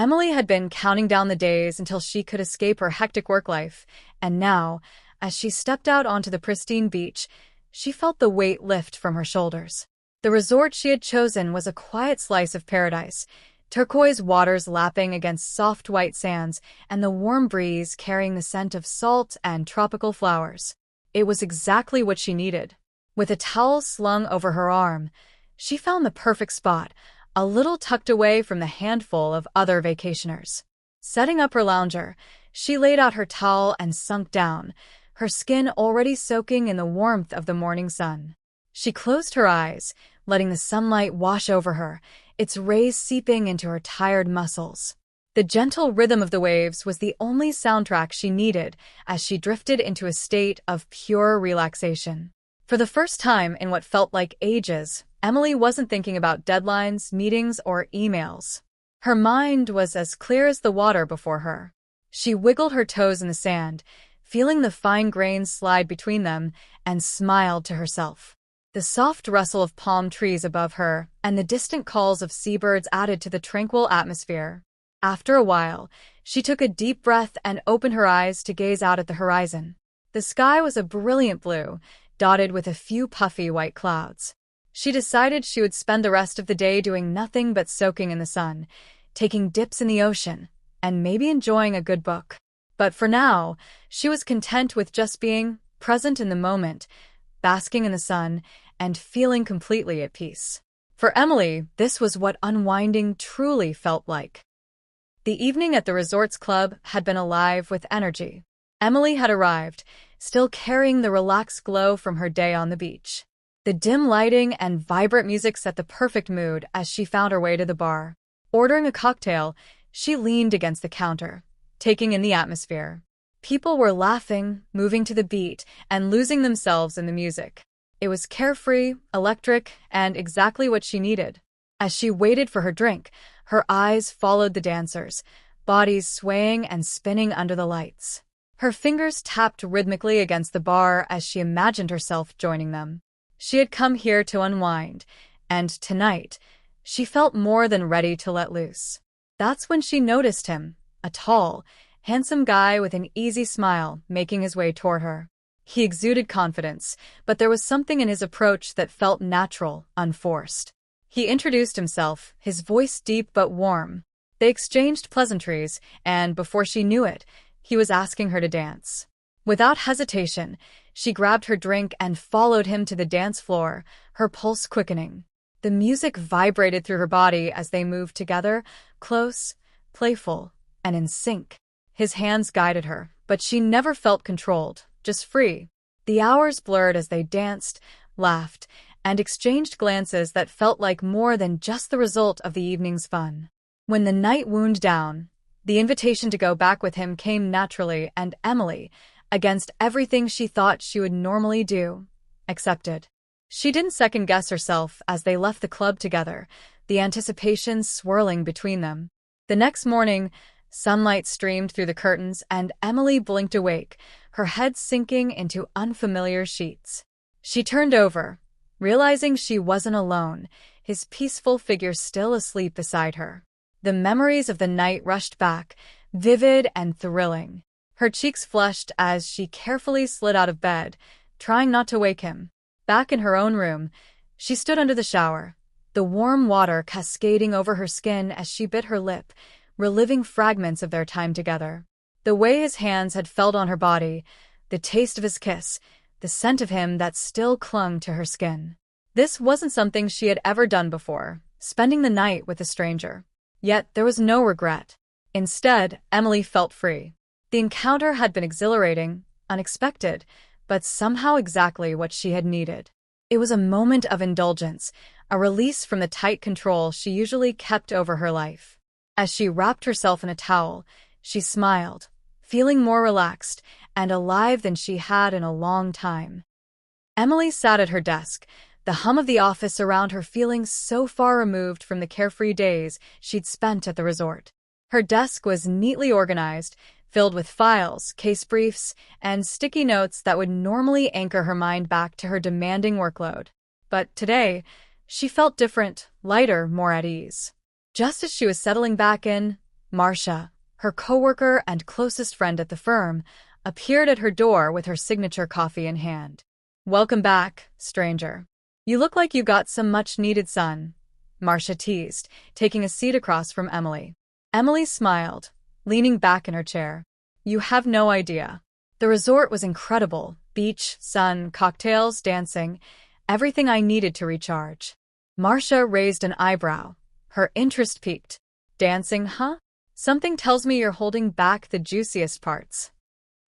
Emily had been counting down the days until she could escape her hectic work life, and now, as she stepped out onto the pristine beach, she felt the weight lift from her shoulders. The resort she had chosen was a quiet slice of paradise, turquoise waters lapping against soft white sands and the warm breeze carrying the scent of salt and tropical flowers. It was exactly what she needed. With a towel slung over her arm, she found the perfect spot, a little tucked away from the handful of other vacationers. Setting up her lounger, she laid out her towel and sunk down, her skin already soaking in the warmth of the morning sun. She closed her eyes, letting the sunlight wash over her, its rays seeping into her tired muscles. The gentle rhythm of the waves was the only soundtrack she needed as she drifted into a state of pure relaxation. For the first time in what felt like ages, Emily wasn't thinking about deadlines, meetings, or emails. Her mind was as clear as the water before her. She wiggled her toes in the sand, feeling the fine grains slide between them, and smiled to herself. The soft rustle of palm trees above her and the distant calls of seabirds added to the tranquil atmosphere. After a while, she took a deep breath and opened her eyes to gaze out at the horizon. The sky was a brilliant blue, dotted with a few puffy white clouds. She decided she would spend the rest of the day doing nothing but soaking in the sun, taking dips in the ocean, and maybe enjoying a good book. But for now, she was content with just being present in the moment, basking in the sun, and feeling completely at peace. For Emily, this was what unwinding truly felt like. The evening at the resort's club had been alive with energy. Emily had arrived, still carrying the relaxed glow from her day on the beach. The dim lighting and vibrant music set the perfect mood as she found her way to the bar. Ordering a cocktail, she leaned against the counter, taking in the atmosphere. People were laughing, moving to the beat, and losing themselves in the music. It was carefree, electric, and exactly what she needed. As she waited for her drink, her eyes followed the dancers, bodies swaying and spinning under the lights. Her fingers tapped rhythmically against the bar as she imagined herself joining them. She had come here to unwind, and tonight, she felt more than ready to let loose. That's when she noticed him, a tall, handsome guy with an easy smile making his way toward her. He exuded confidence, but there was something in his approach that felt natural, unforced. He introduced himself, his voice deep but warm. They exchanged pleasantries, and before she knew it, he was asking her to dance. Without hesitation, she grabbed her drink and followed him to the dance floor, her pulse quickening. The music vibrated through her body as they moved together, close, playful, and in sync. His hands guided her, but she never felt controlled, just free. The hours blurred as they danced, laughed, and exchanged glances that felt like more than just the result of the evening's fun. When the night wound down, the invitation to go back with him came naturally, and Emily, against everything she thought she would normally do, accepted. She didn't second-guess herself as they left the club together, the anticipation swirling between them. The next morning, sunlight streamed through the curtains, and Emily blinked awake, her head sinking into unfamiliar sheets. She turned over, realizing she wasn't alone, his peaceful figure still asleep beside her. The memories of the night rushed back, vivid and thrilling. Her cheeks flushed as she carefully slid out of bed, trying not to wake him. Back in her own room, she stood under the shower, the warm water cascading over her skin as she bit her lip, reliving fragments of their time together. The way his hands had felt on her body, the taste of his kiss, the scent of him that still clung to her skin. This wasn't something she had ever done before, spending the night with a stranger. Yet there was no regret. Instead, Emily felt free. The encounter had been exhilarating, unexpected, but somehow exactly what she had needed. It was a moment of indulgence, a release from the tight control she usually kept over her life. As she wrapped herself in a towel, she smiled, feeling more relaxed and alive than she had in a long time. Emily sat at her desk, the hum of the office around her feeling so far removed from the carefree days she'd spent at the resort. Her desk was neatly organized, filled with files, case briefs, and sticky notes that would normally anchor her mind back to her demanding workload. But today, she felt different, lighter, more at ease. Just as she was settling back in, Marcia, her coworker and closest friend at the firm, appeared at her door with her signature coffee in hand. "Welcome back, stranger. You look like you got some much-needed sun," Marcia teased, taking a seat across from Emily. Emily smiled, leaning back in her chair. "You have no idea. The resort was incredible. Beach, sun, cocktails, dancing, everything I needed to recharge." Marcia raised an eyebrow. Her interest piqued. "Dancing, huh? Something tells me you're holding back the juiciest parts."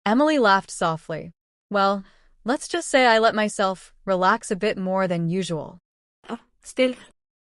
Emily laughed softly. "Well, let's just say I let myself relax a bit more than usual." Still.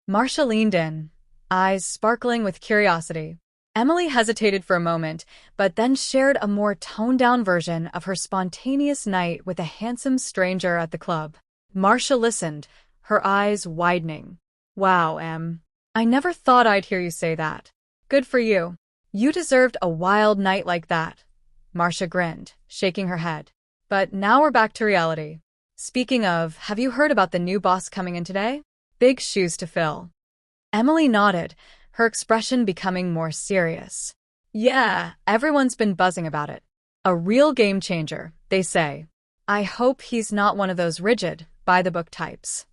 Marcia leaned in, eyes sparkling with curiosity. Emily hesitated for a moment, but then shared a more toned-down version of her spontaneous night with a handsome stranger at the club. Marcia listened, her eyes widening. "Wow, Em. I never thought I'd hear you say that. Good for you. You deserved a wild night like that." Marcia grinned, shaking her head. "But now we're back to reality. Speaking of, have you heard about the new boss coming in today? Big shoes to fill." Emily nodded, her expression becoming more serious. "Yeah, everyone's been buzzing about it. A real game changer, they say. I hope he's not one of those rigid, by-the-book types."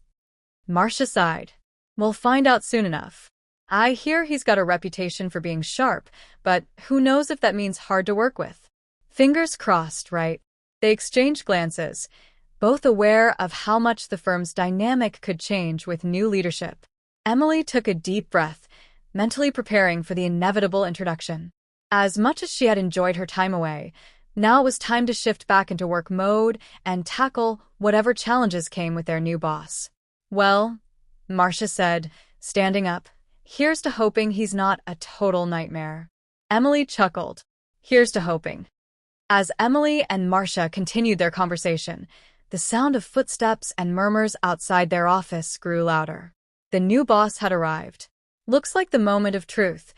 Marcia sighed. "We'll find out soon enough. I hear he's got a reputation for being sharp, but who knows if that means hard to work with." Fingers crossed, right? They exchanged glances, both aware of how much the firm's dynamic could change with new leadership. Emily took a deep breath, mentally preparing for the inevitable introduction. As much as she had enjoyed her time away, now it was time to shift back into work mode and tackle whatever challenges came with their new boss. "Well," Marcia said, standing up, "here's to hoping he's not a total nightmare." Emily chuckled. "Here's to hoping." As Emily and Marcia continued their conversation, the sound of footsteps and murmurs outside their office grew louder. The new boss had arrived. "Looks like the moment of truth,"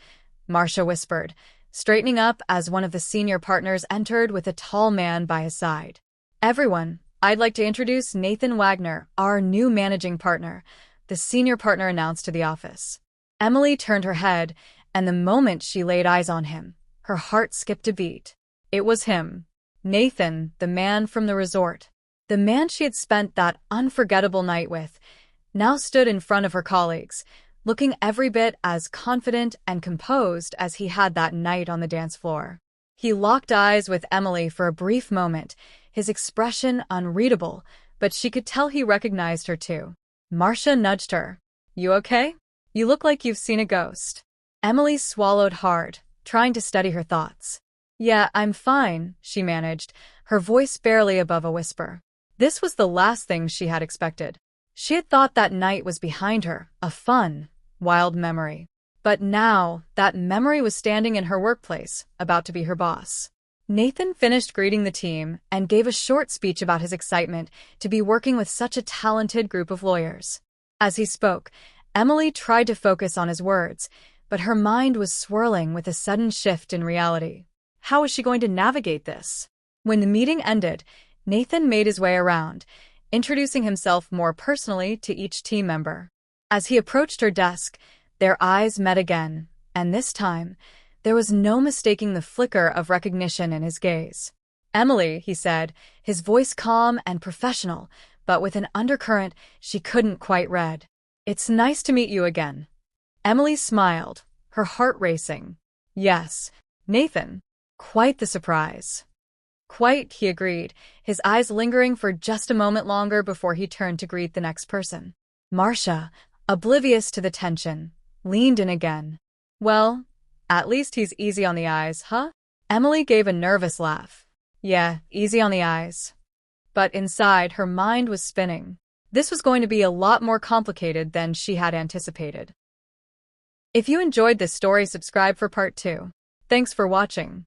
Marcia whispered, straightening up as one of the senior partners entered with a tall man by his side. "Everyone, I'd like to introduce Nathan Wagner, our new managing partner," the senior partner announced to the office. Emily turned her head, and the moment she laid eyes on him, her heart skipped a beat. It was him, Nathan, the man from the resort. The man she had spent that unforgettable night with, now stood in front of her colleagues, looking every bit as confident and composed as he had that night on the dance floor. He locked eyes with Emily for a brief moment, his expression unreadable, but she could tell he recognized her too. Marcia nudged her. "You okay? You look like you've seen a ghost." Emily swallowed hard, trying to steady her thoughts. "Yeah, I'm fine," she managed, her voice barely above a whisper. This was the last thing she had expected. She had thought that night was behind her, a fun, wild memory. But now, that memory was standing in her workplace, about to be her boss. Nathan finished greeting the team and gave a short speech about his excitement to be working with such a talented group of lawyers. As he spoke, Emily tried to focus on his words, but her mind was swirling with a sudden shift in reality. How was she going to navigate this? When the meeting ended, Nathan made his way around, introducing himself more personally to each team member. As he approached her desk, their eyes met again, and this time, there was no mistaking the flicker of recognition in his gaze. "Emily," he said, his voice calm and professional, but with an undercurrent she couldn't quite read. "It's nice to meet you again." Emily smiled, her heart racing. "Yes, Nathan." Quite the surprise. "Quite," he agreed, his eyes lingering for just a moment longer before he turned to greet the next person. Marcia, oblivious to the tension, leaned in again. "Well, at least he's easy on the eyes, huh?" Emily gave a nervous laugh. "Yeah, easy on the eyes." But inside, her mind was spinning. This was going to be a lot more complicated than she had anticipated. If you enjoyed this story, subscribe for part 2. Thanks for watching.